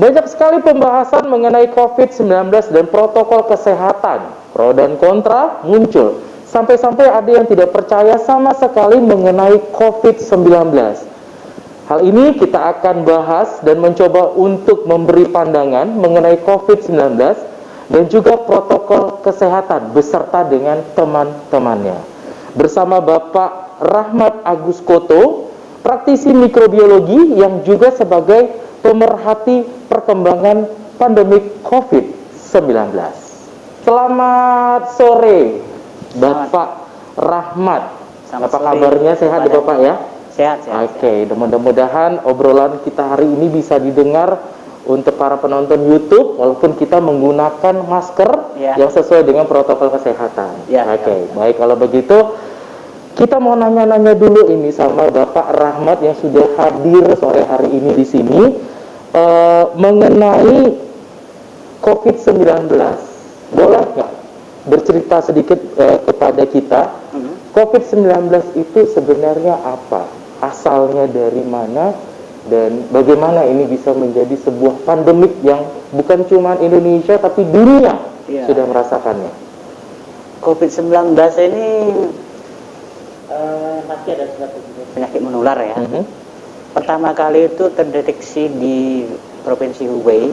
Banyak sekali pembahasan mengenai COVID-19 dan protokol kesehatan. Pro dan kontra muncul. Sampai-sampai ada yang tidak percaya sama sekali mengenai COVID-19. Hal ini kita akan bahas dan mencoba untuk memberi pandangan mengenai COVID-19 dan juga protokol kesehatan beserta dengan teman-temannya. Bersama Bapak Rahmat Agus Koto, praktisi mikrobiologi yang juga sebagai pemerhati perkembangan pandemi COVID-19. Selamat sore, Bapak Rahmat. Apa kabarnya? Sehat ya Bapak ya? Sehat. Oke, mudah-mudahan obrolan kita hari ini bisa didengar untuk para penonton YouTube, walaupun kita menggunakan masker yang sesuai dengan protokol kesehatan. Oke, baik kalau begitu kita mau nanya-nanya dulu ini sama Bapak Rahmat yang sudah hadir sore hari ini di sini mengenai COVID-19. Boleh nggak bercerita sedikit kepada kita? COVID-19 itu sebenarnya apa? Asalnya dari mana? Dan bagaimana ini bisa menjadi sebuah pandemik yang bukan cuma Indonesia tapi dunia sudah merasakannya? COVID-19 ini pasti ada suatu penyakit menular ya. Pertama kali itu terdeteksi di Provinsi Hubei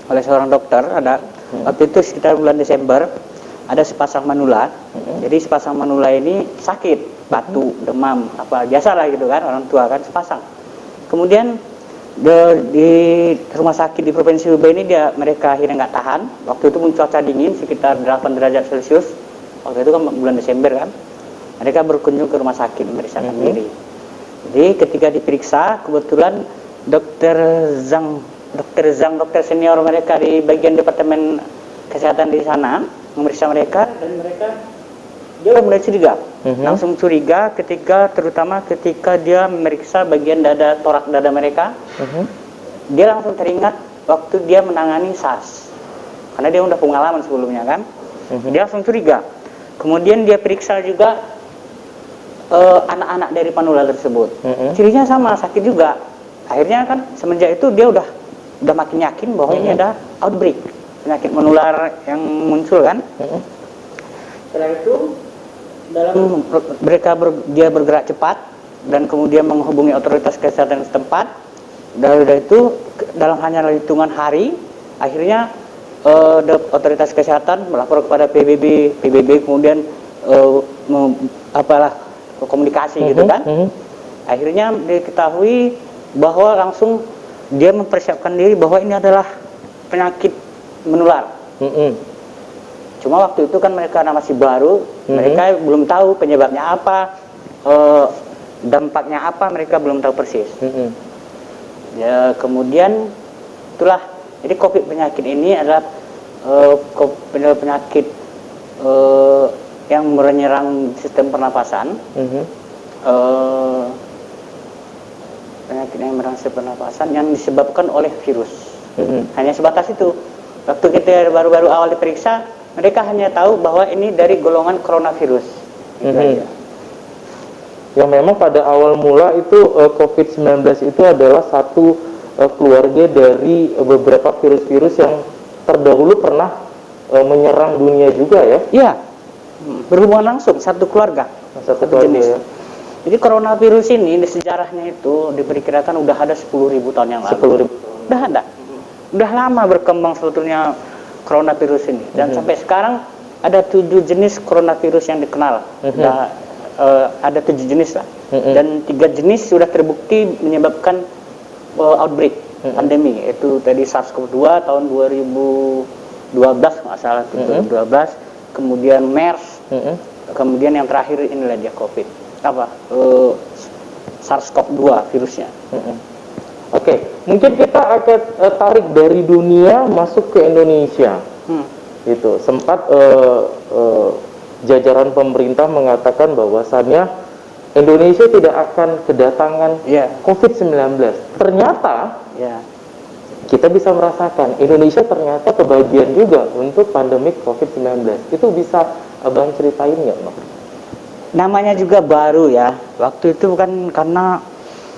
oleh seorang dokter. Ada waktu itu sekitar bulan Desember, ada sepasang manula. Jadi sepasang manula ini sakit, batuk, demam, apa biasalah gitu kan, orang tua kan sepasang. Kemudian di rumah sakit di Provinsi Hubei ini mereka akhirnya nggak tahan. Waktu itu cuaca dingin sekitar 8 derajat Celcius. Waktu itu kan bulan Desember kan. Mereka berkunjung ke rumah sakit memeriksakan diri. Jadi ketika diperiksa, kebetulan dokter senior mereka di bagian departemen kesehatan di sana memeriksa mereka, dan dia mulai curiga. Langsung curiga terutama ketika dia memeriksa bagian torak dada mereka. Dia langsung teringat waktu dia menangani SARS, karena dia udah pengalaman sebelumnya kan. Dia langsung curiga. Kemudian dia periksa juga anak-anak dari panula tersebut. Cirinya sama, sakit juga. Akhirnya kan semenjak itu dia udah makin yakin bahwa ini ada outbreak, penyakit menular yang muncul kan. Setelah itu dia bergerak cepat dan kemudian menghubungi otoritas kesehatan setempat. Dari itu dalam hanya hitungan hari, akhirnya otoritas kesehatan melapor kepada PBB kemudian komunikasi gitu kan. Akhirnya diketahui bahwa langsung dia mempersiapkan diri bahwa ini adalah penyakit menular. Cuma waktu itu kan mereka masih baru, mereka belum tahu penyebabnya apa, dampaknya apa, mereka belum tahu persis. Ya, kemudian itulah, jadi penyakit ini adalah penyakit yang menyerang sistem pernapasan. Penyakit yang menyerang sistem pernapasan yang disebabkan oleh virus. Hanya sebatas itu. Waktu kita baru-baru awal diperiksa, mereka hanya tahu bahwa ini dari golongan coronavirus. Yang memang pada awal mula itu COVID-19 itu adalah satu keluarga dari beberapa virus-virus yang terdahulu pernah menyerang dunia juga ya? Iya, berhubungan langsung, satu keluarga. Satu jenis. Ya. Jadi coronavirus ini di sejarahnya itu diperkirakan udah ada 10.000 tahun yang lalu. 10.000. Udah ada. Udah lama berkembang sebetulnya coronavirus ini. Dan sampai sekarang ada 7 jenis coronavirus yang dikenal. Ada 7 jenis lah. Dan 3 jenis sudah terbukti menyebabkan outbreak, pandemi. Itu tadi SARS-CoV-2 tahun 2012 nggak salah, 2012. Kemudian MERS. Kemudian yang terakhir inilah dia COVID. SARS-CoV-2 virusnya. Oke, mungkin kita akan tarik dari dunia masuk ke Indonesia. Itu sempat jajaran pemerintah mengatakan bahwasannya Indonesia tidak akan kedatangan COVID-19. Ternyata kita bisa merasakan Indonesia ternyata kebagian juga untuk pandemi COVID-19. Itu bisa Abang ceritain nggak, Bang? namanya juga baru ya. Waktu itu bukan karena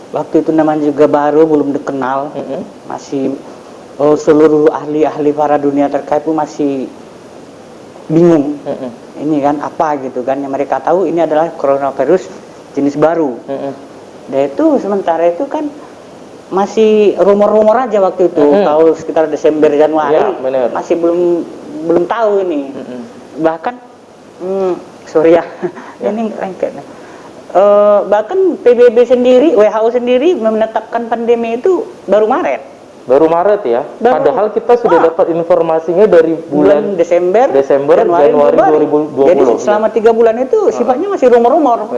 waktu itu namanya juga baru, belum dikenal, masih seluruh ahli-ahli para dunia terkait pun masih bingung. Ini kan apa gitu kan, yang mereka tahu ini adalah coronavirus jenis baru. Dan itu sementara itu kan masih rumor-rumor aja waktu itu, tahu sekitar Desember Januari, ya, masih belum tahu ini. Bahkan sorry ya, ini lengket. Bahkan PBB sendiri, WHO sendiri menetapkan pandemi itu baru Maret. Baru Maret ya. Padahal kita sudah dapat informasinya dari bulan Desember, Januari 2020. Jadi selama 3 bulan itu sifatnya masih rumor-rumor.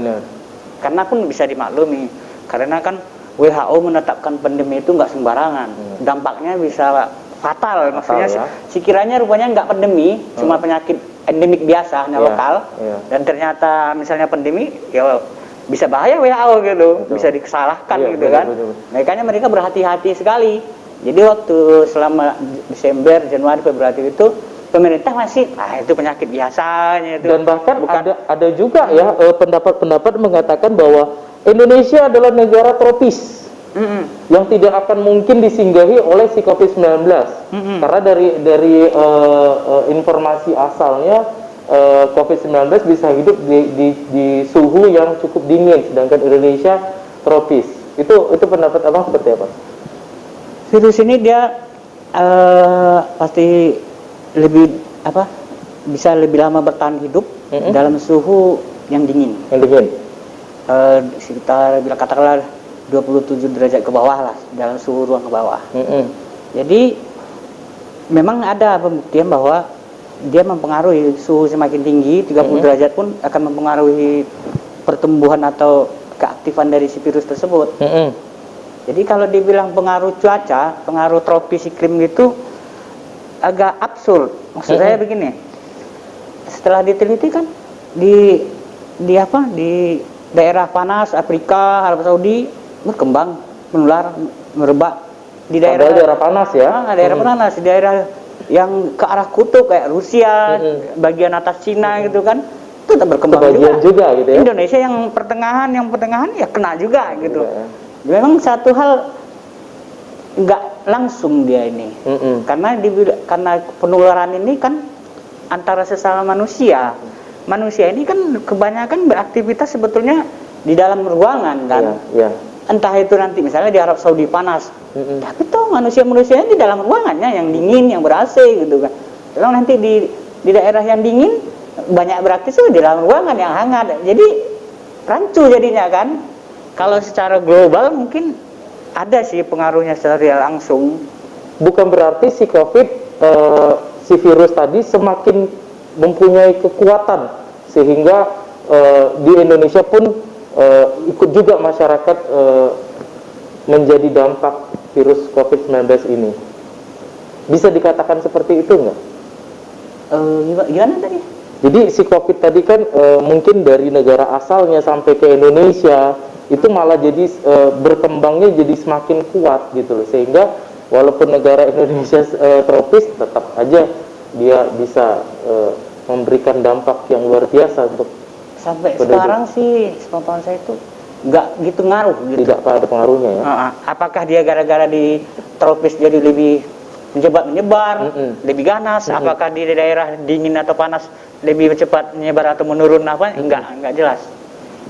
Karena pun bisa dimaklumi, karena kan WHO menetapkan pandemi itu nggak sembarangan. Dampaknya bisa fatal. Maksudnya ya. sekiranya rupanya nggak pandemi, cuma penyakit endemik biasa, hanya lokal, dan ternyata misalnya pandemi, ya bisa bahaya WHO gitu, bisa disalahkan gitu kan. Makanya mereka berhati-hati sekali. Jadi waktu selama Desember, Januari, Februari itu pemerintah masih itu penyakit biasanya itu. Dan bahkan ada juga ya pendapat-pendapat mengatakan bahwa Indonesia adalah negara tropis yang tidak akan mungkin disinggahi oleh si COVID-19 karena dari informasi asalnya COVID-19 bisa hidup di suhu yang cukup dingin, sedangkan Indonesia tropis. Itu pendapat abang seperti apa? Virus ini dia pasti bisa lebih lama bertahan hidup dalam suhu yang dingin. Sekitar bila katakanlah 27 derajat ke bawah lah, dalam suhu ruang ke bawah. Jadi memang ada pembuktian bahwa dia mempengaruhi suhu semakin tinggi, 30 derajat pun akan mempengaruhi pertumbuhan atau keaktifan dari si virus tersebut. Jadi kalau dibilang pengaruh cuaca, pengaruh tropis iklim itu agak absurd. Maksud saya begini, setelah diteliti kan di daerah panas Afrika, Arab Saudi berkembang, menular, merebak di daerah panas ya. Daerah panas, di daerah yang ke arah kutub kayak Rusia, bagian atas Cina gitu kan, itu tetap berkembang juga gitu ya. Indonesia yang pertengahan ya kena juga gitu. Memang satu hal nggak langsung dia ini, karena penularan ini kan antara sesama manusia. Manusia ini kan kebanyakan beraktivitas sebetulnya di dalam ruangan kan. Entah itu nanti misalnya di Arab Saudi panas, tapi toh manusia-manusia di dalam ruangannya yang dingin, yang ber-AC gitu kan. Kalau nanti di daerah yang dingin banyak beraktivitas di dalam ruangan yang hangat, jadi rancu jadinya kan. Kalau secara global mungkin ada sih pengaruhnya secara langsung. Bukan berarti si COVID, si virus tadi semakin mempunyai kekuatan sehingga di Indonesia pun ikut juga masyarakat menjadi dampak virus COVID-19 ini. Bisa dikatakan seperti itu nggak? Gimana tadi? Jadi si COVID tadi kan mungkin dari negara asalnya sampai ke Indonesia itu malah jadi berkembangnya jadi semakin kuat gitu loh, sehingga walaupun negara Indonesia tropis tetap aja dia bisa memberikan dampak yang luar biasa untuk sampai sekarang sih sepengetahuan saya itu nggak gitu ngaruh gitu. Tidak ada pengaruhnya ya. Apakah dia gara-gara di tropis jadi lebih menyebar, lebih ganas? Apakah di daerah dingin atau panas lebih cepat menyebar atau menurun apa? Enggak jelas.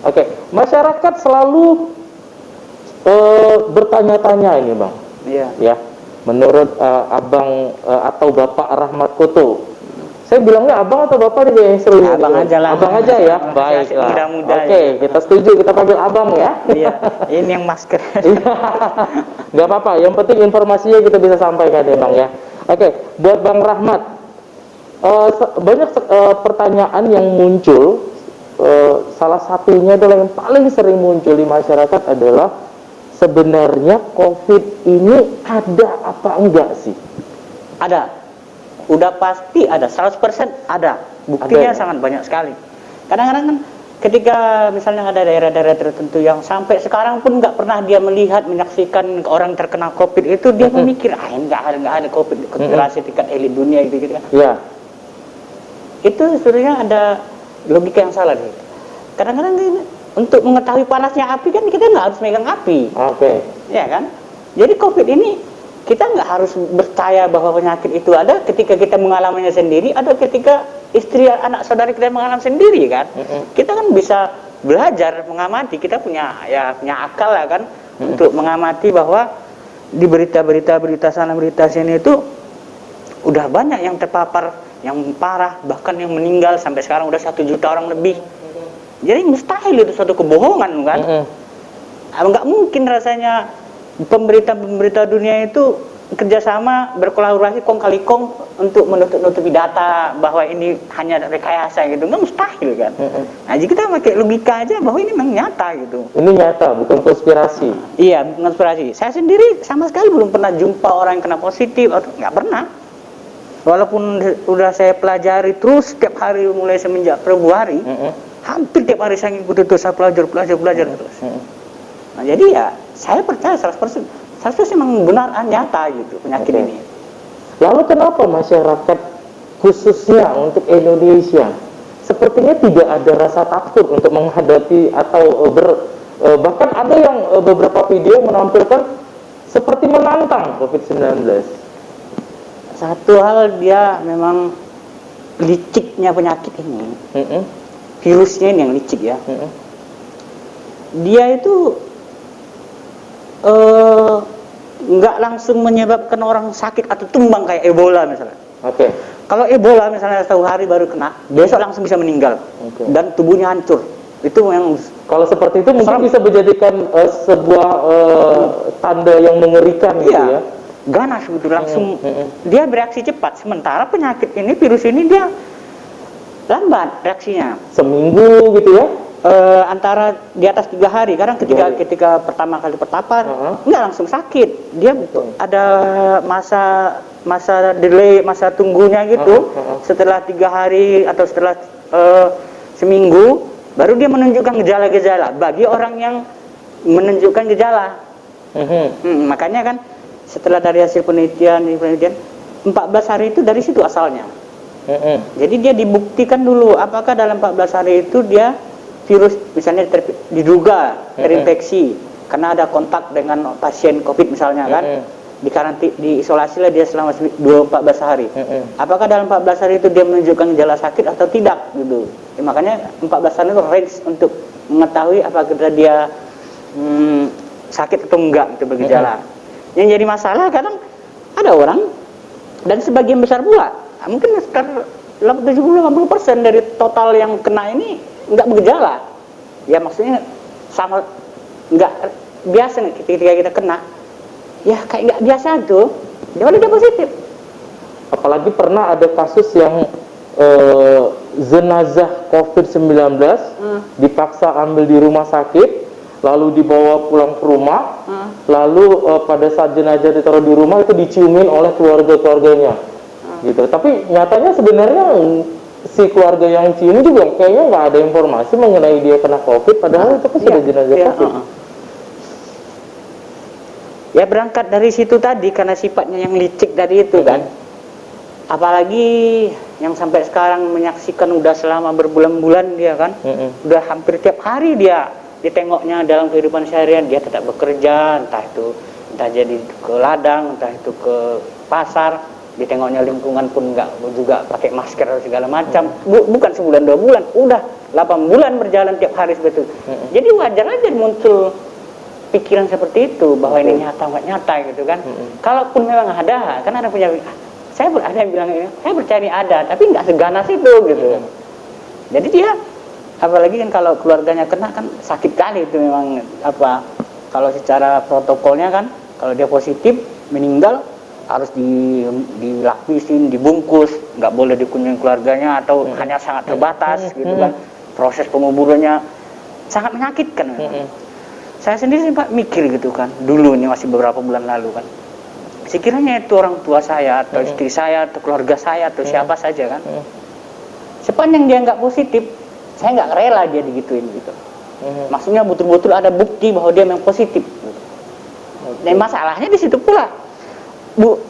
Oke, masyarakat selalu bertanya-tanya ini bang. Iya. Ya, menurut abang atau bapak Rahmat Koto, saya bilangnya abang atau bapak nih yang seru. Abang aja lah. Abang aja ya. Baik. Muda-muda. Oke, kita setuju, kita panggil abang ya. Iya. Ini yang masker. Gak apa-apa. Yang penting informasinya kita bisa sampaikan ya bang ya. Oke, buat bang Rahmat, banyak pertanyaan yang muncul. Salah satunya adalah yang paling sering muncul di masyarakat adalah sebenarnya COVID ini ada apa enggak sih? Ada. Udah pasti ada, 100% ada. Buktinya sangat banyak sekali. Kadang-kadang kan ketika misalnya ada daerah-daerah tertentu yang sampai sekarang pun nggak pernah dia melihat, menyaksikan orang terkena COVID itu, dia memikir, nggak ada COVID, konspirasi tingkat elit dunia gitu kan. Iya. Itu sebenarnya ada logika yang salah nih. kadang-kadang untuk mengetahui panasnya api kan kita nggak harus megang api. Oke. Ya kan? Jadi COVID ini kita nggak harus percaya bahwa penyakit itu ada ketika kita mengalaminya sendiri atau ketika istri anak saudari kita mengalami sendiri kan. Kita kan bisa belajar mengamati, kita punya akal lah kan untuk mengamati bahwa di berita sana berita sini itu udah banyak yang terpapar, yang parah, bahkan yang meninggal sampai sekarang udah 1 juta orang lebih. Jadi mustahil itu suatu kebohongan kan. Nggak mungkin rasanya pemberita dunia itu kerjasama berkolaborasi kong kali kong untuk menutupi data bahwa ini hanya rekayasa gitu, nggak mustahil kan. Nah jadi kita pakai logika aja bahwa ini memang nyata gitu. Ini nyata, bukan konspirasi. Iya, konspirasi. Saya sendiri sama sekali belum pernah jumpa orang yang kena positif atau nggak pernah. Walaupun udah saya pelajari terus setiap hari mulai semenjak Februari, hampir tiap hari saya ngikutin terus, saya belajar terus. Nah jadi ya saya percaya 100% memang benar nyata gitu penyakit ini. Lalu kenapa masyarakat khususnya untuk Indonesia sepertinya tidak ada rasa takut untuk menghadapi atau bahkan ada yang beberapa video menampilkan seperti menantang COVID-19? Satu hal, dia memang liciknya penyakit ini, virusnya ini yang licik ya. Dia itu nggak langsung menyebabkan orang sakit atau tumbang kayak Ebola misalnya. Kalau Ebola misalnya 1 hari baru kena, besok langsung bisa meninggal dan tubuhnya hancur. Itu yang kalau seperti itu mungkin bisa menjadikan sebuah tanda yang mengerikan gitu ya. Ganas gitu langsung dia bereaksi cepat. Sementara penyakit ini, virus ini dia lambat reaksinya. Seminggu gitu ya. Antara di atas 3 hari. Kadang ketika pertama kali terpapar nggak langsung sakit. Dia ada masa delay, masa tunggunya gitu. Setelah 3 hari atau setelah seminggu baru dia menunjukkan gejala-gejala bagi orang yang menunjukkan gejala. Makanya kan setelah dari hasil penelitian 14 hari itu dari situ asalnya. Jadi dia dibuktikan dulu apakah dalam 14 hari itu dia virus misalnya diduga terinfeksi karena ada kontak dengan pasien COVID misalnya kan, diisolasi lah dia selama 14 hari. Apakah dalam 14 hari itu dia menunjukkan gejala sakit atau tidak gitu. Makanya 14 hari itu range untuk mengetahui apakah dia sakit atau enggak itu bergejala. Yang jadi masalah kadang ada orang dan sebagian besar pula, mungkin sekitar 70-80% dari total yang kena ini enggak bergejala. Ya maksudnya sama enggak biasa nih ketika kita kena. Ya kayak enggak biasa tuh. Dia positif. Apalagi pernah ada kasus yang jenazah COVID-19 dipaksa ambil di rumah sakit, lalu dibawa pulang ke rumah, lalu pada saat jenazah ditaruh di rumah itu diciumin oleh keluarga-keluarganya, gitu. Tapi nyatanya sebenarnya si keluarga yang cium juga kayaknya nggak ada informasi mengenai dia kena COVID, padahal itu kan sudah jenazah COVID. Ya berangkat dari situ tadi karena sifatnya yang licik tadi itu kan. Apalagi yang sampai sekarang menyaksikan udah selama berbulan-bulan dia kan, udah hampir tiap hari dia ditengoknya dalam kehidupan seharian, dia tetap bekerja, entah jadi ke ladang, entah itu ke pasar, ditengoknya lingkungan pun enggak juga pakai masker atau segala macam. Bukan sebulan 2 bulan, udah 8 bulan berjalan tiap hari seperti itu. Jadi wajar aja muncul pikiran seperti itu bahwa ini nyata nggak nyata gitu kan. Kalaupun memang ada, kan ada punya, ada yang bilang ini, saya percaya ini ada, tapi nggak seganas itu gitu. Jadi dia apalagi kan kalau keluarganya kena kan sakit kali itu memang kalau secara protokolnya kan kalau dia positif meninggal harus dilapisin, dibungkus, nggak boleh dikunjungi keluarganya atau hanya sangat terbatas gitu kan. Proses penguburannya sangat menyakitkan. Saya sendiri sempat mikir gitu kan, dulu ini masih beberapa bulan lalu kan, sekiranya itu orang tua saya atau istri saya atau keluarga saya atau siapa saja kan, sepanjang dia nggak positif, saya nggak rela dia digituin gitu. Maksudnya betul-betul ada bukti bahwa dia memang positif gitu. Dan masalahnya di situ pula,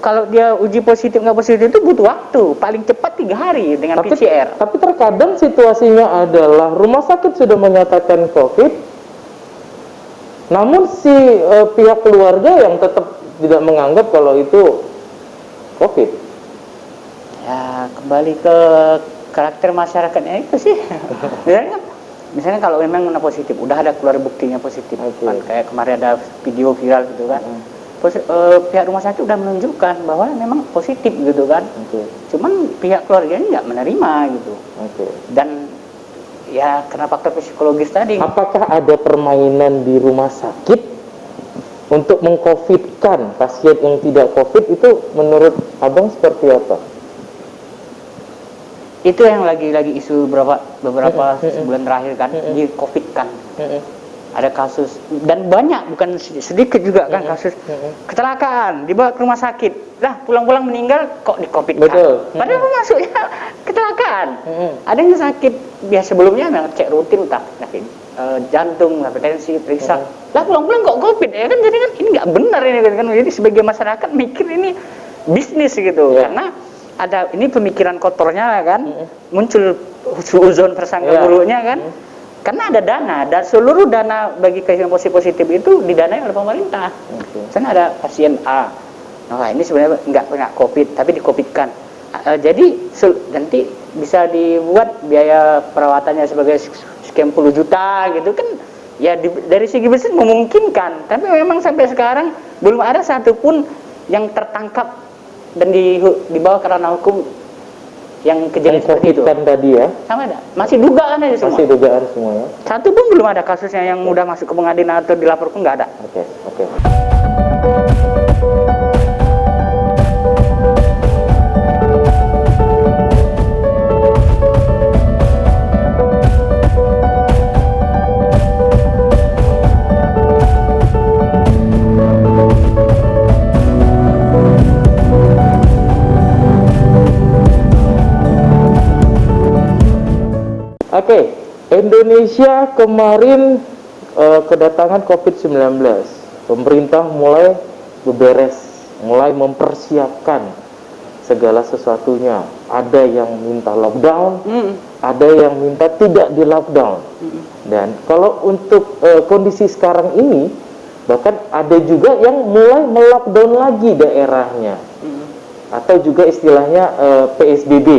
kalau dia uji positif nggak positif itu butuh waktu, paling cepat 3 hari dengan PCR. Tapi terkadang situasinya adalah rumah sakit sudah menyatakan COVID, namun si pihak keluarga yang tetap tidak menganggap kalau itu COVID. Ya kembali ke karakter masyarakatnya itu sih. misalnya kalau memang positif, udah ada keluar buktinya positif, kan kayak kemarin ada video viral gitu kan. Pihak rumah sakit udah menunjukkan bahwa memang positif gitu kan. Cuman pihak keluarganya nggak menerima gitu. Dan ya karena faktor psikologis tadi. Apakah ada permainan di rumah sakit untuk mengcovidkan pasien yang tidak covid? Itu menurut abang seperti apa? Itu yang lagi isu beberapa sebulan terakhir kan, di covid kan. Ada kasus, dan banyak, bukan sedikit juga kan, kasus kecelakaan, dibawa ke rumah sakit, lah pulang-pulang meninggal kok di covid kan. Padahal masuknya kecelakaan. Ada yang sakit biasa sebelumnya memang cek rutin, tak jantung, hipertensi, periksa, lah pulang-pulang kok covid ya kan. Jadi kan ini nggak benar ini kan. Jadi sebagai masyarakat mikir ini bisnis gitu, karena ada ini pemikiran kotornya kan, muncul husnuzon prasangka buruknya kan. Karena ada dana, dan seluruh dana bagi kasus positif itu didanai oleh pemerintah. Misalnya ada pasien A, nah ini sebenarnya nggak COVID, tapi di-COVID-kan. Jadi nanti bisa dibuat biaya perawatannya sebagai sekian puluh juta gitu kan. Ya dari segi bisnis memungkinkan, tapi memang sampai sekarang belum ada satupun yang tertangkap dan dibawa ke ranah hukum yang kejadian seperti itu. Tadi ya. Sama ada. Masih dugaan aja semua. Masih dugaan semua ya. Satu pun belum ada kasusnya yang udah masuk ke pengadilan atau dilaporkan, nggak ada. Oke. Oke, Indonesia kemarin kedatangan COVID-19. Pemerintah mulai beberes, mulai mempersiapkan segala sesuatunya. Ada yang minta lockdown, ada yang minta tidak di lockdown. Dan kalau untuk kondisi sekarang ini, bahkan ada juga yang mulai melockdown lagi daerahnya, atau juga istilahnya PSBB.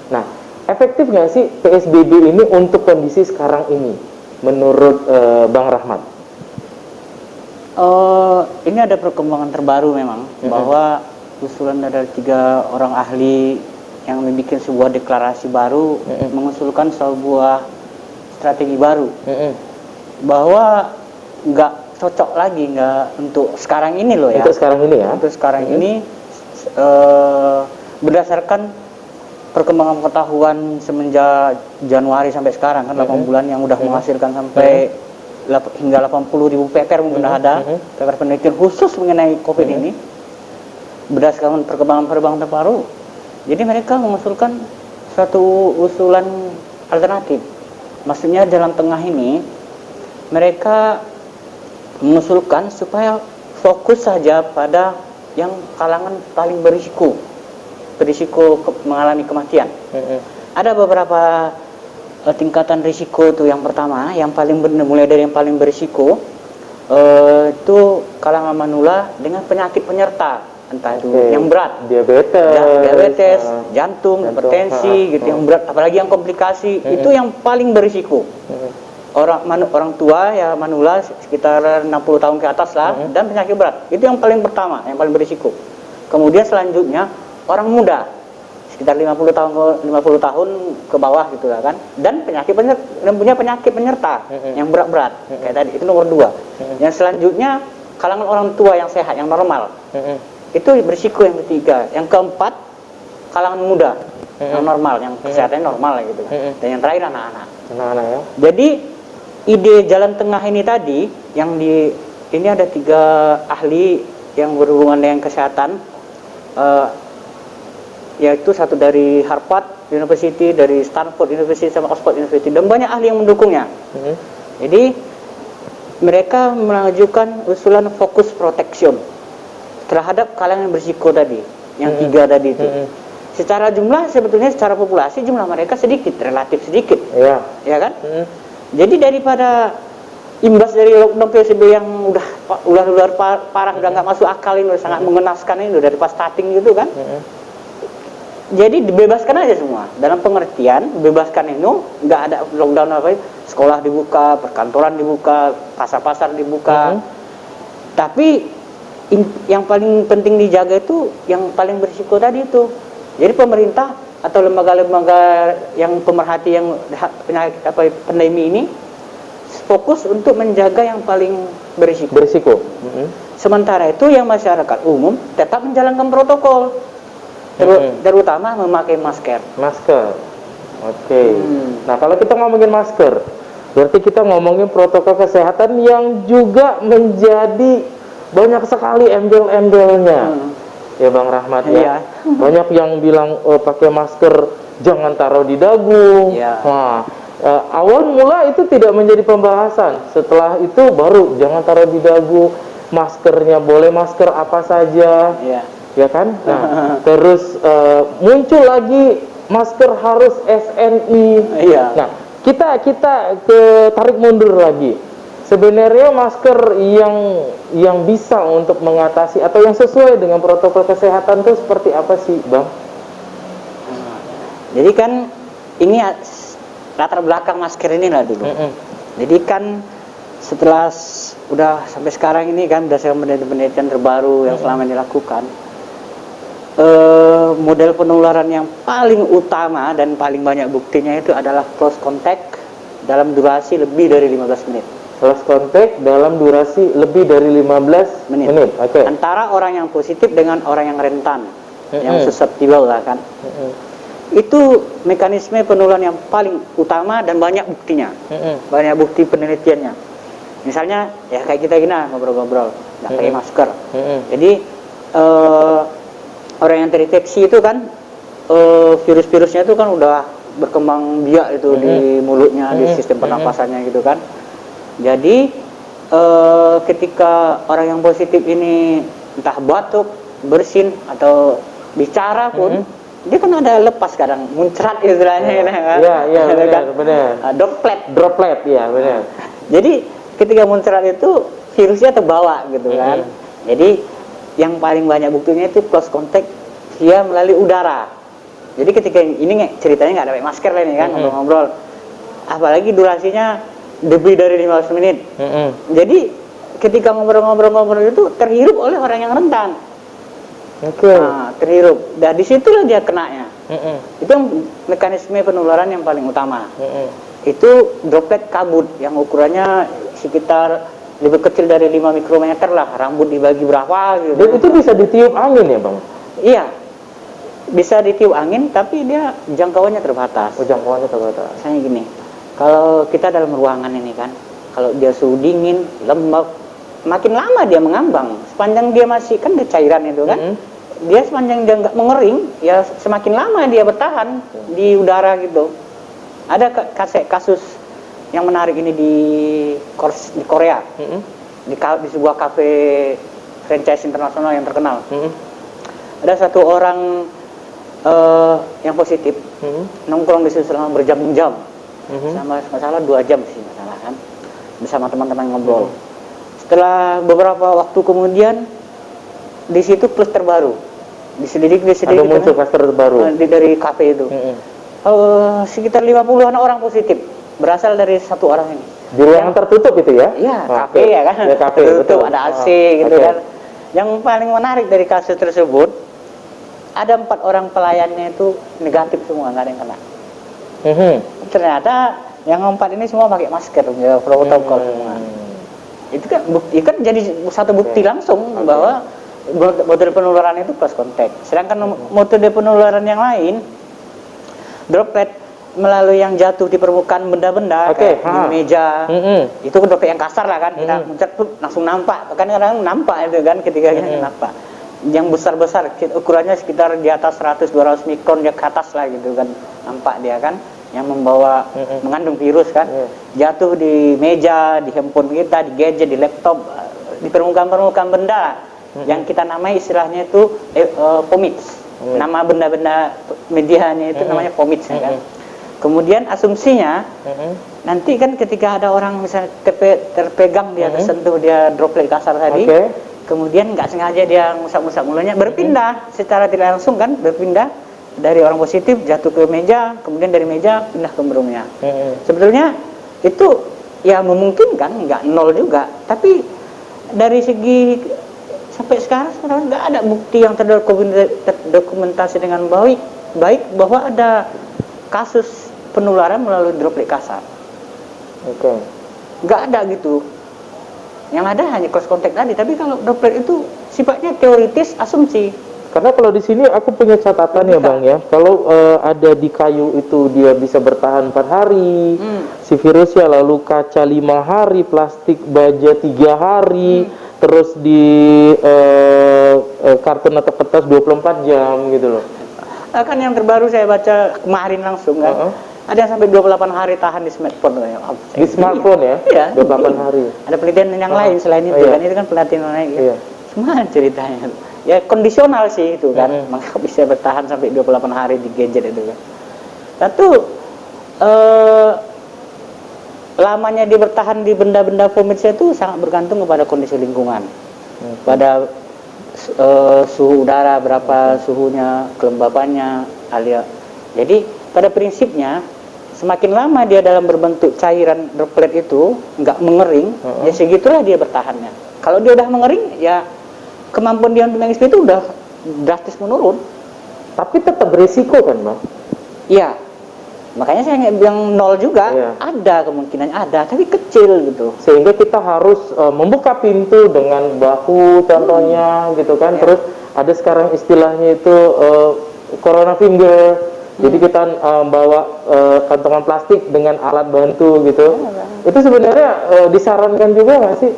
Nah, efektif nggak sih PSBB ini untuk kondisi sekarang ini, menurut Bang Rahmat? Ini ada perkembangan terbaru memang, bahwa usulan dari 3 orang ahli yang membuat sebuah deklarasi baru, mengusulkan sebuah strategi baru, bahwa nggak cocok lagi, nggak untuk sekarang ini loh ya. Untuk sekarang ini ya? Untuk sekarang ini, berdasarkan perkembangan pengetahuan semenjak Januari sampai sekarang kan 8 bulan yang udah menghasilkan sampai hingga 80.000 paper mungkin ada paper penelitian khusus mengenai COVID ini. Berdasarkan perkembangan terbaru, jadi mereka mengusulkan satu usulan alternatif. Maksudnya jalan tengah ini mereka mengusulkan supaya fokus saja pada yang kalangan paling berisiko mengalami kematian. Ada beberapa tingkatan risiko tuh. Yang pertama, yang paling mulai dari yang paling berisiko itu kalangan manula dengan penyakit penyerta, entah itu yang berat, diabetes, jantung, hipertensi gitu, yang berat, apalagi yang komplikasi, itu yang paling berisiko. Orang tua ya manula sekitar 60 tahun ke atas lah, dan penyakit berat itu yang paling pertama, yang paling berisiko. Kemudian selanjutnya orang muda sekitar 50 tahun ke bawah gitu lah kan, dan punya penyakit penyerta yang berat-berat kayak tadi, itu nomor 2. Yang selanjutnya kalangan orang tua yang sehat, yang normal, itu berisiko yang ketiga. Yang keempat kalangan muda yang normal, yang kesehatannya normal gitu kan. Dan yang terakhir anak-anak ya. Jadi ide jalan tengah ini tadi ini ada 3 ahli yang berhubungan dengan kesehatan, yaitu satu dari Harvard University, dari Stanford University, sama Oxford University, dan banyak ahli yang mendukungnya. Jadi mereka mengajukan usulan focus protection. terhadap kalangan berisiko tadi, yang 3 tadi itu. Secara jumlah sebetulnya secara populasi jumlah mereka sedikit, relatif sedikit, ya kan? Jadi daripada imbas dari lockdown PSBB yang udah parah, udah nggak masuk akal ini, udah sangat mengenaskan ini, udah dari pas starting gitu kan? Jadi dibebaskan aja semua. Dalam pengertian bebaskan itu nggak ada lockdown apa, sekolah dibuka, perkantoran dibuka, pasar-pasar dibuka. Tapi yang paling penting dijaga itu yang paling berisiko tadi itu. Jadi pemerintah atau lembaga-lembaga yang pemerhati yang penyakit pandemi ini fokus untuk menjaga yang paling berisiko. Sementara itu yang masyarakat umum tetap menjalankan protokol, terutama memakai masker. Oke. Nah, kalau kita ngomongin masker, berarti kita ngomongin protokol kesehatan yang juga menjadi banyak sekali embel-embelnya. Ya Bang Rahmat ya. Banyak yang bilang pakai masker jangan taruh di dagu. Nah, awal mula itu tidak menjadi pembahasan. Setelah itu baru jangan taruh di dagu. Maskernya boleh masker apa saja. Ya kan? Nah, terus muncul lagi masker harus SNI. Nah, kita tarik mundur lagi. Sebenarnya masker yang bisa untuk mengatasi atau yang sesuai dengan protokol kesehatan itu seperti apa sih, Bang? Jadi kan ini latar belakang masker ini lah dulu. Jadi kan setelah udah sampai sekarang ini kan berdasarkan penelitian terbaru yang selama dilakukan, model penularan yang paling utama dan paling banyak buktinya itu adalah close contact dalam durasi lebih dari 15 menit. Close contact dalam durasi lebih dari 15 menit. Antara orang yang positif dengan orang yang rentan, yang susceptible lah kan. Itu mekanisme penularan yang paling utama dan banyak buktinya. Banyak bukti penelitiannya. Misalnya ya kayak kita gini ngobrol-ngobrol, nggak pakai masker. Jadi orang yang terinfeksi itu kan virus-virusnya itu kan udah berkembang biak itu di mulutnya, di sistem pernapasannya gitu kan. Jadi ketika orang yang positif ini entah batuk, bersin atau bicara pun dia kan ada lepas kadang muncrat istilahnya kan. Benar. Droplet ya benar. Jadi ketika muncrat itu virusnya terbawa gitu kan. Jadi yang paling banyak buktinya itu close contact dia melalui udara. Jadi ketika ini ceritanya nggak ada pakai masker lah ini kan, ngobrol-ngobrol. Apalagi durasinya lebih dari 15 menit. Jadi ketika ngobrol-ngobrol itu terhirup oleh orang yang rentan. Nah, terhirup. Dan disitulah dia kenanya. Itu mekanisme penularan yang paling utama. Itu droplet kabut yang ukurannya sekitar lebih kecil dari 5 mikrometer lah. Rambut dibagi berapa gitu. Dan itu bisa ditiup angin ya Bang? Iya. Bisa ditiup angin tapi dia jangkauannya terbatas. Jangkauannya terbatas. Misalnya gini. Kalau kita dalam ruangan ini kan, kalau dia suhu dingin, lembab, makin lama dia mengambang. Sepanjang dia masih kan ada cairan itu kan, dia sepanjang dia nggak mengering, ya semakin lama dia bertahan di udara gitu. Ada kasus yang menarik ini di Korea, di sebuah kafe franchise internasional yang terkenal. Ada satu orang yang positif nongkrong di situ selama berjam-jam. Sama masalah 2 jam sih masalah kan, bersama teman-teman ngobrol. Setelah beberapa waktu kemudian di situ kluster baru diselidik ada muncul kluster baru dari kafe itu. Sekitar 50-an orang positif berasal dari satu orang ini di ruangan tertutup itu ya? Iya, kafe ya kan, kafe tertutup, ada AC gitu kan. Yang paling menarik dari kasus tersebut, ada 4 orang pelayannya itu negatif semua, nggak ada yang kena. Ternyata yang 4 ini semua pakai masker, ya, protokol semua. Itu kan bukti, kan jadi satu bukti langsung bahwa model penularan itu close contact. Sedangkan metode penularan yang lain, droplet melalui yang jatuh di permukaan benda-benda, kayak di meja, itu kan droplet yang kasar lah kan, kita muncrat langsung nampak, kan kadang nampak itu kan ketika kita nampak. Yang besar-besar, ukurannya sekitar di atas 100-200 mikron, dia ke atas lah gitu kan, nampak dia kan, yang membawa mengandung virus kan, jatuh di meja, di handphone kita, di gadget, di laptop, di permukaan benda yang kita namai istilahnya itu POMIDs. Nama benda-benda medianya itu namanya POMIDs ya kan. Kemudian asumsinya nanti kan ketika ada orang misalnya terpegang dia tersentuh dia droplet kasar tadi, kemudian nggak sengaja dia ngusap-ngusap mulutnya, berpindah secara tidak langsung kan, berpindah dari orang positif jatuh ke meja, kemudian dari meja pindah ke burungnya. Sebetulnya itu ya memungkinkan, nggak nol juga, tapi dari segi sampai sekarang nggak ada bukti yang terdokumentasi dengan baik bahwa ada kasus penularan melalui droplet kasar. Nggak ada gitu. Yang ada hanya close contact tadi. Tapi kalau droplet itu sifatnya teoritis, asumsi. Karena kalau di sini aku punya catatan ya Bang ya. Kalau ada di kayu itu dia bisa bertahan 4 hari, si virusnya, lalu kaca 5 hari, plastik baja 3 hari, terus di karton atau kertas 24 jam gitu loh. Kan yang terbaru saya baca kemarin langsung kan, ada yang sampai 28 hari tahan di smartphone. Di smartphone ya? Iya. 28 hari. Ada penelitian yang lain selain itu kan, itu kan penelitian lain. Iya. Semua ceritanya. Ya kondisional sih itu kan, maka bisa bertahan sampai 28 hari di gadget itu kan. Satu, lamanya dia bertahan di benda-benda POMIDs itu sangat bergantung kepada kondisi lingkungan, pada suhu udara, berapa suhunya, kelembabannya, alias. Jadi pada prinsipnya semakin lama dia dalam berbentuk cairan droplet itu nggak mengering, ya segitulah dia bertahannya. Kalau dia udah mengering, ya kemampuan dia untuk mengekspresi itu udah drastis menurun. Tapi tetap berisiko kan Bang? Iya. Makanya saya nggak bilang nol juga, ada kemungkinan ada, tapi kecil gitu. Sehingga kita harus membuka pintu dengan bahu contohnya gitu kan. Terus ada sekarang istilahnya itu corona finger. Jadi kita bawa kantongan plastik dengan alat bantu gitu. Itu sebenarnya disarankan juga nggak sih?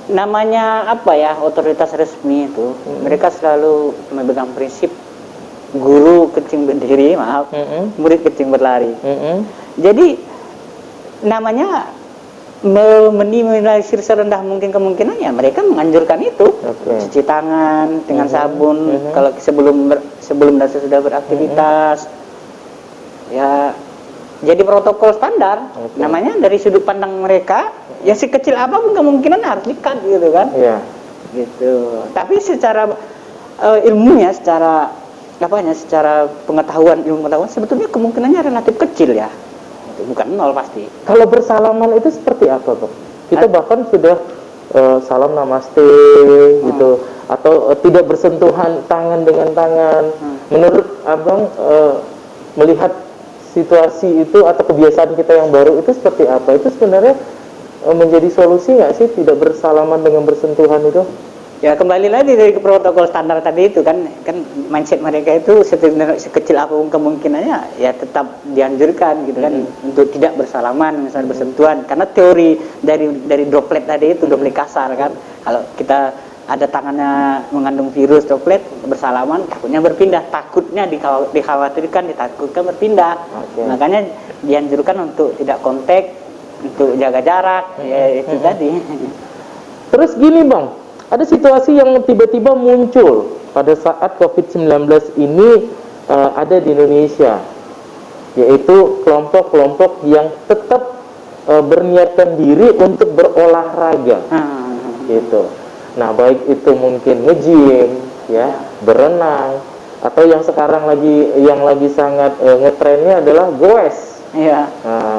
Namanya apa ya, otoritas resmi itu, mereka selalu memegang prinsip guru kencing berdiri, murid kencing berlari. Jadi namanya meminimalisir serendah mungkin kemungkinannya, mereka menganjurkan itu. Cuci tangan dengan sabun kalau sebelum dan sesudah beraktivitas. Ya, jadi protokol standar. Namanya dari sudut pandang mereka, ya sekecil apapun kemungkinan harus di-cut gitu kan. Gitu. Tapi secara ilmunya, secara pengetahuan, ilmu pengetahuan sebetulnya kemungkinannya relatif kecil ya. Bukan nol pasti. Kalau bersalaman itu seperti apa Bang? Kita bahkan sudah salam namaste gitu, atau tidak bersentuhan tangan dengan tangan. Menurut Abang melihat situasi itu atau kebiasaan kita yang baru itu seperti apa? Itu sebenarnya menjadi solusi nggak sih tidak bersalaman dengan bersentuhan itu? Ya kembali lagi dari protokol standar tadi itu kan mindset mereka itu sekecil apapun kemungkinannya ya tetap dianjurkan gitu kan untuk tidak bersalaman misalnya bersentuhan, karena teori dari droplet tadi itu droplet kasar kan, kalau kita ada tangannya mengandung virus droplet bersalaman takutnya ditakutkan berpindah. Makanya dianjurkan untuk tidak kontak, untuk jaga jarak, ya itu tadi. Terus gini Bang, ada situasi yang tiba-tiba muncul pada saat COVID-19 ini ada di Indonesia, yaitu kelompok-kelompok yang tetap berniatkan diri untuk berolahraga, gitu. Nah, baik itu mungkin nge-gym, ya, berenang, atau yang sekarang lagi sangat ngetrennya adalah goes,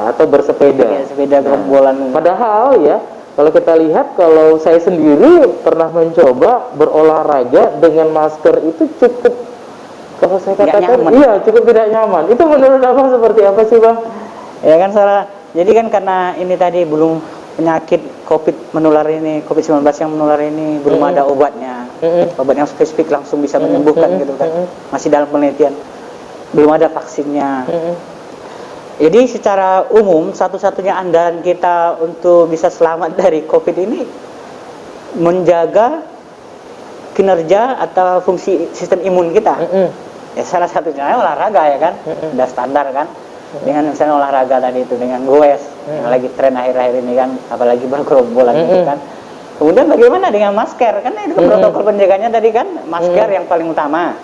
atau bersepeda, sepeda gerombolan. Padahal ya, kalau kita lihat, kalau saya sendiri pernah mencoba berolahraga dengan masker itu cukup, kalau saya katakan, cukup tidak nyaman. Itu menurut Abang seperti apa sih Bang? Ya kan salah. Jadi kan karena ini tadi belum penyakit COVID-19 yang menular ini belum ada obatnya. Obat yang spesifik langsung bisa menyembuhkan gitu kan. Masih dalam penelitian. Belum ada vaksinnya. Jadi secara umum satu-satunya andalan kita untuk bisa selamat dari COVID ini menjaga kinerja atau fungsi sistem imun kita. Ya salah satunya olahraga ya kan, udah standar kan. Dengan misalnya olahraga tadi itu dengan goes yang lagi tren akhir-akhir ini kan, apalagi bergerombolan gitu kan. Kemudian bagaimana dengan masker? Kan itu kan protokol penjaganya tadi kan masker yang paling utama.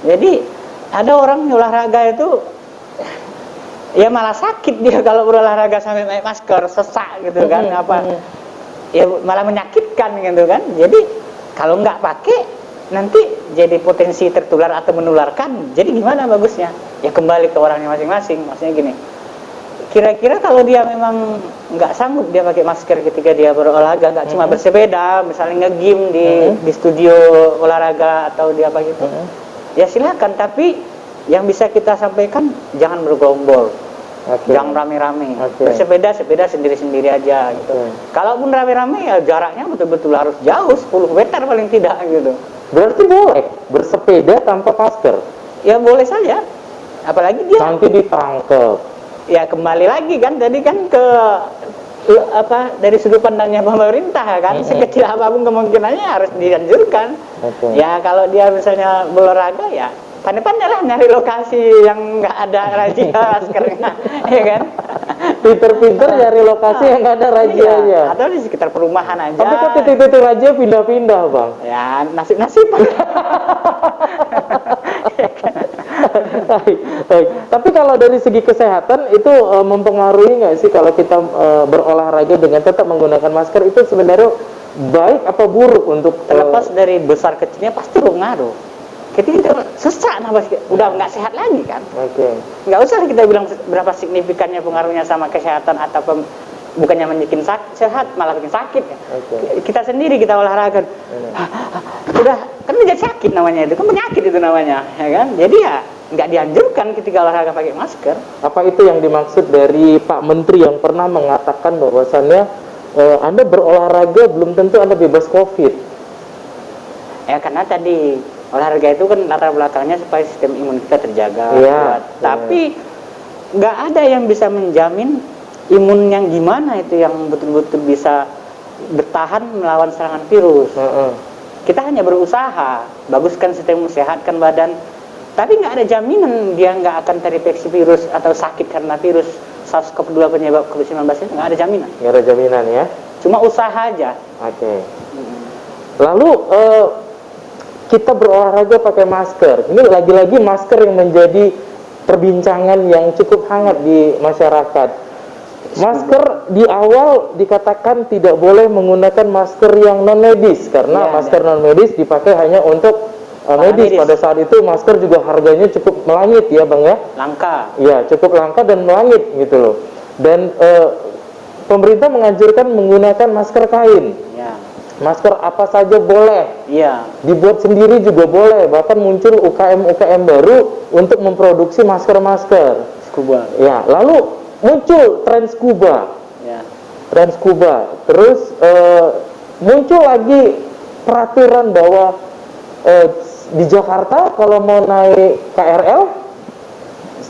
Jadi ada orang olahraga itu ya malah sakit dia kalau berolahraga sampai pakai masker, sesak gitu kan, ya malah menyakitkan gitu kan. Jadi kalau nggak pakai nanti jadi potensi tertular atau menularkan. Jadi gimana bagusnya? Ya kembali ke orangnya masing-masing. Maksudnya gini, kira-kira kalau dia memang nggak sanggup dia pakai masker ketika dia berolahraga, nggak cuma bersepeda, misalnya nge-gym di studio olahraga atau di apa gitu, ya silakan. Tapi yang bisa kita sampaikan jangan bergerombol, jangan rame-rame. Bersepeda sendiri-sendiri aja gitu. Kalaupun rame-rame ya jaraknya betul-betul harus jauh, 10 meter paling tidak gitu. Berarti boleh bersepeda tanpa masker? Ya boleh saja, apalagi dia nanti ditangkap. Ya kembali lagi kan tadi kan ke dari sudut pandangnya pemerintah kan, sekecil apapun kemungkinannya harus dianjurkan. Ya kalau dia misalnya berolahraga ya pandai-pandai lah nyari lokasi yang nggak ada razia maskernya, ya kan? Pinter-pinter nyari lokasi yang nggak ada razianya. Atau di sekitar perumahan aja. Tapi kan titik-titik razia pindah-pindah, Bang. Ya nasib-nasib. Baik. Tapi kalau dari segi kesehatan itu mempengaruhi nggak sih kalau kita berolahraga dengan tetap menggunakan masker, itu sebenarnya baik apa buruk untuk terlepas dari besar kecilnya pasti berpengaruh. Kita sesak nafas, udah nggak sehat lagi kan. Nggak usah kita bilang berapa signifikannya pengaruhnya sama kesehatan atau bukannya bikin sehat malah bikin sakit ya. Kita sendiri kita olahraga udah kan menjadi sakit namanya, itu kan penyakit itu namanya, ya kan. Jadi ya nggak dianjurkan ketika olahraga pakai masker. Apa itu yang dimaksud dari Pak Menteri yang pernah mengatakan bahwasannya Anda berolahraga belum tentu Anda bebas COVID? Ya karena tadi olahraga itu kan latar belakangnya supaya sistem imun kita terjaga. Tapi nggak ada yang bisa menjamin imun yang gimana itu yang betul-betul bisa bertahan melawan serangan virus. Kita hanya berusaha baguskan sistem, sehatkan badan, tapi nggak ada jaminan dia nggak akan terinfeksi virus atau sakit karena virus SARS-CoV-2 penyebab COVID-19 itu nggak ada jaminan. Nggak ada jaminan ya? Cuma usaha aja. Lalu kita berolahraga pakai masker. Ini lagi-lagi masker yang menjadi perbincangan yang cukup hangat di masyarakat. Masker di awal dikatakan tidak boleh menggunakan masker yang non medis karena masker non medis dipakai hanya untuk medis. Pada saat itu masker juga harganya cukup melangit ya Bang ya. Langka. Ya cukup langka dan melangit gitu loh. Dan pemerintah menganjurkan menggunakan masker kain. Masker apa saja boleh. Dibuat sendiri juga boleh. Bahkan muncul UKM baru untuk memproduksi masker-masker. Scuba. Ya, lalu muncul tren scuba. Tren scuba. Terus muncul lagi peraturan bahwa di Jakarta kalau mau naik KRL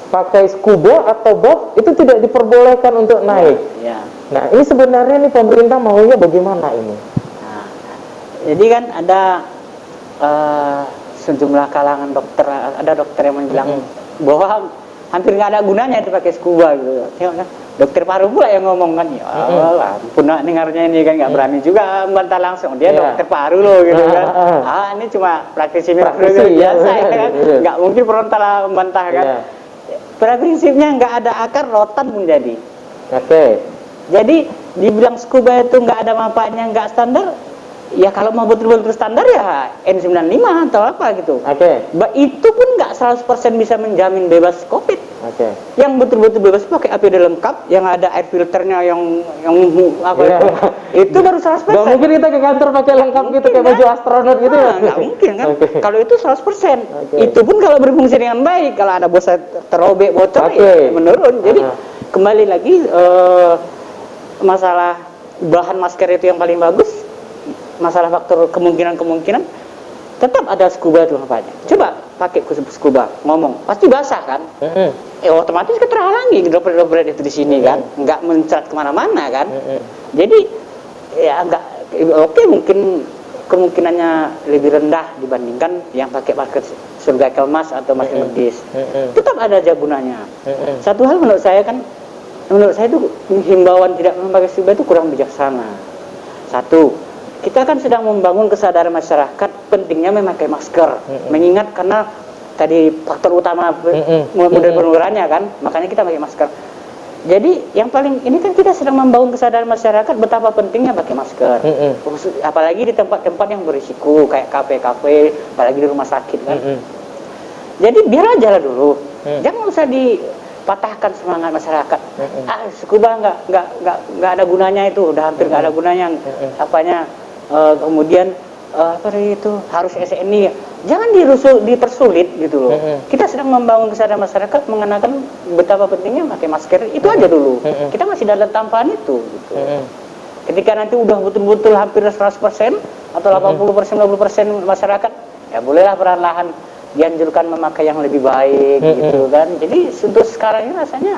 pakai scuba atau bob itu tidak diperbolehkan untuk naik. Nah, ini sebenarnya nih pemerintah maunya bagaimana ini? Jadi kan ada sejumlah kalangan dokter, ada dokter yang bilang bahwa hampir nggak ada gunanya itu pakai scuba gitu. Dokter paru pula yang ngomong kan, ya ampun dengarnya ini kan nggak berani juga membantah langsung, dia dokter paru loh gitu kan. Ini cuma praktisi biasa ya kan, nggak mungkin frontal membantah kan. Pada prinsipnya nggak ada akar rotan pun jadi. Jadi dibilang scuba itu nggak ada manfaatnya, nggak standar. Ya kalau mau betul-betul standar ya N95 atau apa gitu. Itu pun nggak 100% bisa menjamin bebas COVID. Yang betul-betul bebas pakai APD lengkap, yang ada air filternya yang apa itu baru 100%. Gak mungkin kita ke kantor pakai lengkap gitu kayak baju astronot gitu ya. Nggak mungkin kan. Kalau itu 100%. Itu pun kalau berfungsi dengan baik. Kalau ada bosnya terobek bocor ya menurun. Jadi kembali lagi masalah bahan masker itu yang paling bagus. Masalah faktor kemungkinan tetap ada scuba itu manfaatnya. Coba pakai scuba, ngomong pasti basah kan? Otomatis terhalangi droplet itu di sini kan, nggak mencerat kemana-mana kan? Jadi ya nggak mungkin kemungkinannya lebih rendah dibandingkan yang pakai masker surgical mask atau masker medis. Tetap ada aja gunanya. Satu hal menurut saya itu himbauan tidak memakai scuba itu kurang bijaksana. Satu, kita kan sedang membangun kesadaran masyarakat pentingnya memakai masker. Mengingat karena tadi faktor utama mudah penularannya kan, makanya kita pakai masker. Jadi yang paling ini kan kita sedang membangun kesadaran masyarakat betapa pentingnya pakai masker. Apalagi di tempat-tempat yang berisiko kayak kafe-kafe, apalagi di rumah sakit kan. Jadi biar aja lah dulu, jangan usah dipatahkan semangat masyarakat. Scuba nggak ada gunanya itu, udah hampir nggak ada gunanya. Kemudian apa itu harus SNI, jangan dipersulit gitu loh. Kita sedang membangun kesadaran masyarakat mengenakan betapa pentingnya pakai masker itu aja dulu. Kita masih dalam tampahan itu. Gitu. Ketika nanti udah betul-betul hampir 100% atau 80% 90% masyarakat, ya bolehlah perlahan dianjurkan memakai yang lebih baik gitu kan. Jadi untuk sekarang ini rasanya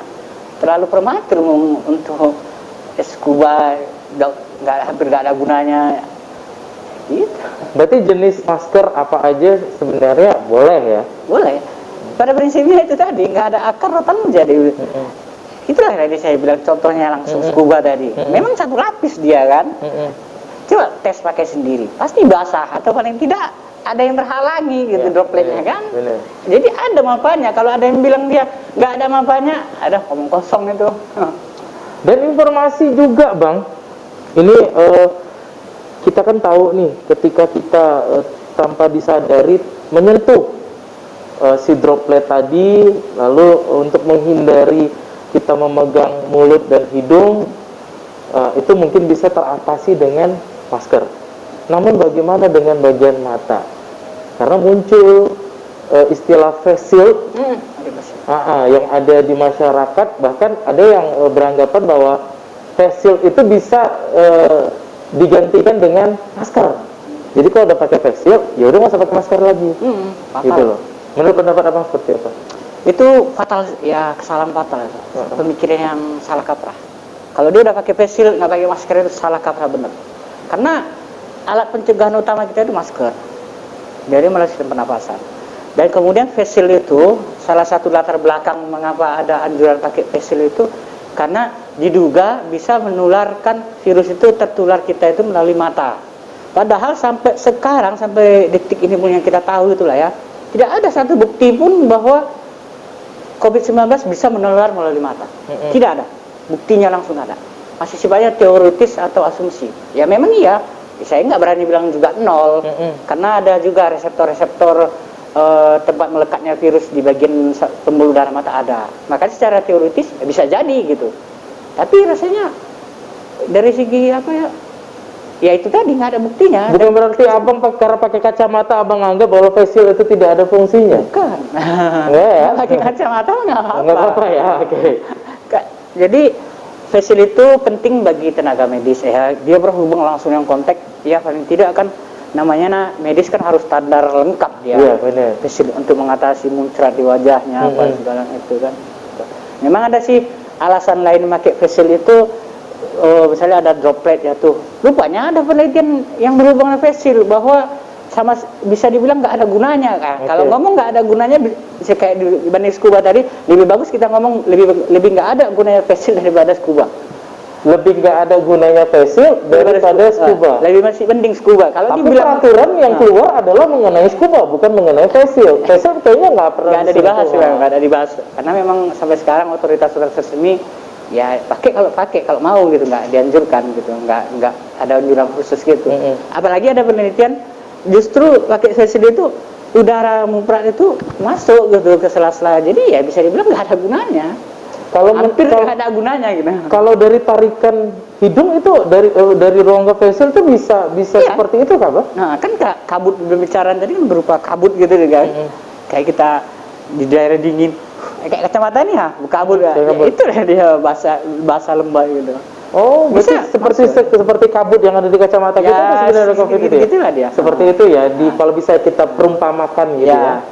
terlalu prematur untuk scuba, hampir nggak ada gunanya. Gitu. Berarti jenis masker apa aja sebenarnya boleh ya? Boleh. Pada prinsipnya itu tadi nggak ada akar rotan jadi. Itulah tadi saya bilang contohnya langsung scuba tadi. Memang satu lapis dia kan. Coba tes pakai sendiri, pasti basah atau paling tidak ada yang terhalangi gitu dropletnya kan. Bener. Jadi ada manfaatnya. Kalau ada yang bilang dia nggak ada manfaatnya, ada omong kosong itu. Dan informasi juga Bang, ini kita kan tahu nih ketika kita tanpa disadari menyentuh si droplet tadi, lalu untuk menghindari kita memegang mulut dan hidung, itu mungkin bisa teratasi dengan masker. Namun bagaimana dengan bagian mata? Karena muncul istilah face shield yang ada di masyarakat, bahkan ada yang beranggapan bahwa face shield itu bisa digantikan dengan masker. Jadi kalau udah pakai face shield, ya udah nggak usah pakai masker lagi. Gitu loh. Menurut pendapat Abang seperti apa? Itu fatal ya, kesalahan fatal itu. Pemikiran yang salah kaprah. Kalau dia udah pakai face shield nggak pakai masker itu salah kaprah bener. Karena alat pencegahan utama kita itu masker dari melalui sistem pernapasan. Dan kemudian face shield itu salah satu latar belakang mengapa ada anjuran pakai face shield itu karena diduga bisa menularkan virus itu tertular kita itu melalui mata. Padahal sampai sekarang, sampai detik ini pun yang kita tahu itulah ya, tidak ada satu bukti pun bahwa COVID-19 bisa menular melalui mata. Tidak ada. Buktinya langsung ada. Masih sifatnya teoritis atau asumsi. Ya memang iya, saya nggak berani bilang juga nol, karena ada juga reseptor-reseptor tempat melekatnya virus di bagian pembuluh darah mata ada. Makanya secara teoritis ya bisa jadi gitu. Tapi rasanya dari segi apa ya? Ya itu tadi nggak ada buktinya. Bukan berarti Abang karena pakai kacamata Abang anggap bahwa face shield itu tidak ada fungsinya. Bukan. Ya. Pakai kacamata nggak apa-apa. Nggak apa-apa ya. Oke. Jadi face shield itu penting bagi tenaga medis ya. Dia berhubung langsung yang kontak. Ya paling tidak kan namanya medis kan harus standar lengkap dia. Iya benar. Face shield untuk mengatasi muncrat di wajahnya apa segala itu kan. Memang ada sih alasan lain memakai face shield itu. Misalnya ada droplet ya tuh. Rupanya ada penelitian yang berhubungan dengan face shield bahwa sama bisa dibilang nggak ada gunanya kan. Kalau ngomong nggak ada gunanya bisa kayak dibanding scuba tadi, lebih bagus kita ngomong lebih nggak ada gunanya face shield daripada scuba. Lebih nggak ada gunanya face shield daripada scuba. Lebih masih mending scuba. Kalau tapi dibilang peraturan yang keluar adalah mengenai scuba, bukan mengenai face shield. Face shield kayaknya nggak pernah ada dibahas, nggak ada dibahas. Karena memang sampai sekarang otoritas resmi ya pakai kalau mau gitu, nggak dianjurkan gitu, nggak ada anjuran khusus gitu. Apalagi ada penelitian justru pakai face shield itu udara mumprat itu masuk gitu ke sela-sela, jadi ya bisa dibilang nggak ada gunanya. Kalau hampir nggak ada gunanya gitu. Kalau dari tarikan hidung itu dari rongga face shield itu bisa iya. Seperti itu kah, Bang? Nah kan kabut pembicaraan tadi kan berupa kabut gitu kan. Kayak kita di daerah dingin kayak kacamata nih ya, kabut ya. Itu dia bahasa lembah gitu. Oh, bisa seperti kabut yang ada di kacamata kita itu sebenarnya COVID itu. Gitulah dia. Seperti itu ya, kalau bisa kita perumpamakan gitu ya.